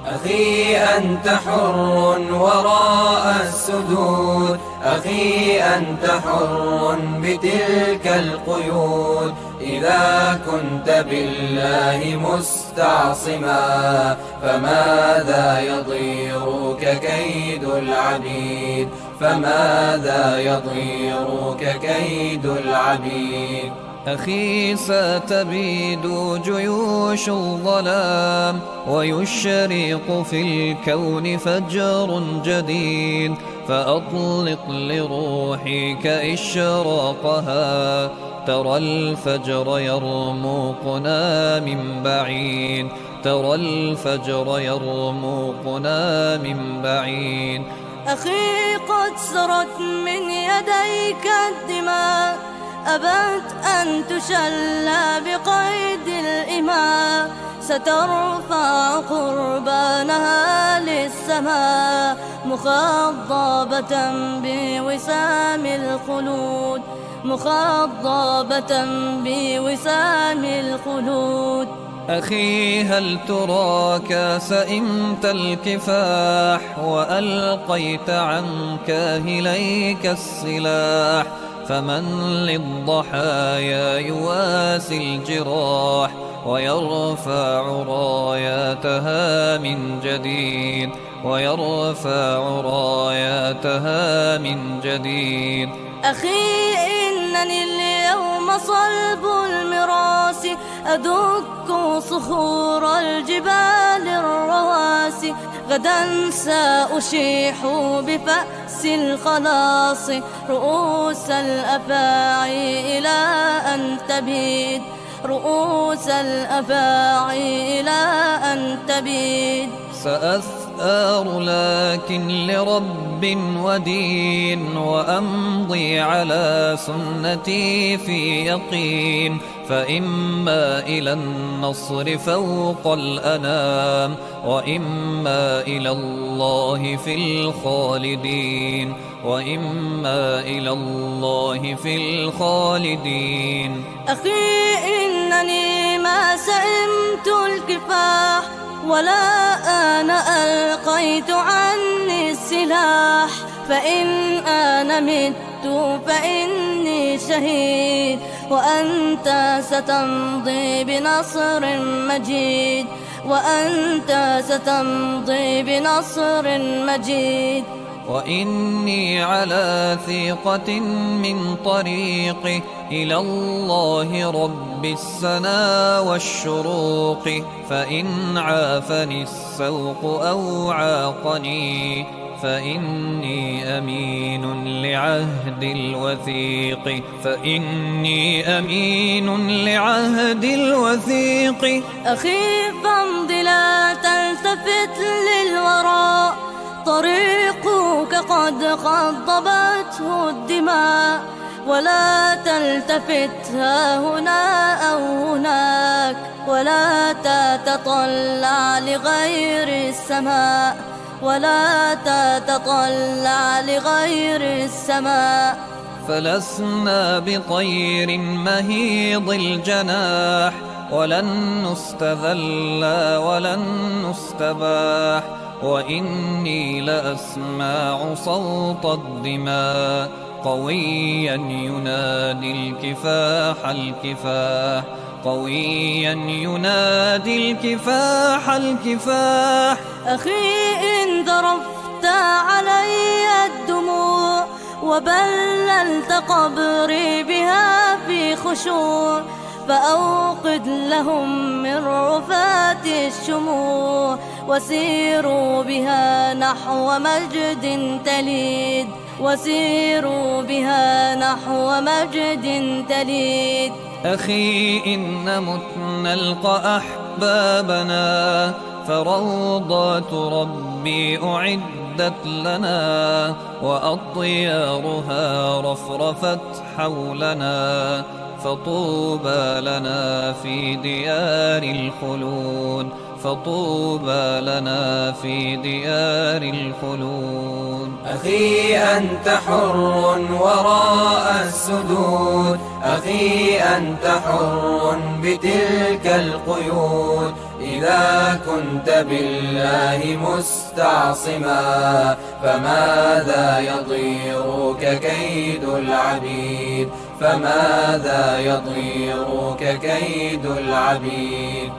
أخي أنت حر وراء السدود، أخي أنت حر بتلك القيود. إذا كنت بالله مستعصما فماذا يضيرك كيد العبيد، فماذا يضيرك كيد العبيد. أخي ستبيد جيوش الظلام ويشرق في الكون فجر جديد، فأطلق لروحك إشراقها. ترى الفجر يرمقنا من بعيد، ترى الفجر يرمقنا من بعيد. أخي قد سرت من يديك الدماء، أبت أن تشلى بقيد الإماء. سترفع قربانها للسماء مخضبة بوسام الخلود، مخضبة بوسام الخلود. أخي هل تراك سئمت الكفاح وألقيت عن كاهليك السلاح؟ فمن للضحايا يواسي الجراح ويرفع راياتها من جديد، ويرفع راياتها من جديد. أخي إنني اليوم صلب المراس، أدك صخور الجبال الرواسي. غدا سأشيح بفأس الخلاص رؤوس الأفاعي إلى أن تبيد، رؤوس الأفاعي إلى أن تبيد. سأثأر لكن لرب ودين، وأمضي على سنتي في يقين. فإما إلى النصر فوق الأنام، وإما إلى الله في الخالدين، وإما إلى الله في الخالدين. أخي إنني ما سئمت الكفاح، ولا أنا ألقيت عني السلاح. فإن أنا مت فإني شهيد، وأنت ستمضي بنصر مجيد، وأنت ستمضي بنصر مجيد. وإني على ثقة من طريقي إلى الله رب السنا والشروق. فإن عافني السوق أو عاقني فإني أمين لعهد الوثيق، فإني أمين لعهد الوثيق. أخي فامض لا تلتفت للوراء، طريقك قد خضبته الدماء. ولا تلتفت ها هنا أو هناك، ولا تتطلع لغير السماء، ولا تتطلع لغير السماء. فلسنا بطير مهيض الجناح، ولن نستذل ولن نستباح. وإني لأسمع صوت الدماء قويا ينادي الكفاح الكفاح، قويا ينادي الكفاح الكفاح. أخي إن ذرفت علي الدموع وبللت قبري بها في خشوع، فأوقد لهم من رفات الشموع، وسيروا بها نحو مجد تليد، وسيروا بها نحو مجد تليد. أخي إن مت نلقى أحبابنا، فروضات ربي أعدت لنا، وأطيارها رفرفت حولنا. فطوبى لنا في ديار الخلود، فطوبى لنا في ديار الخلود. أخي أنت حر وراء السدود، أخي أنت حر بتلك القيود. إذا كنت بالله مستعصما فماذا يضيرك كيد العبيد، فماذا يضيرك كيد العبيد.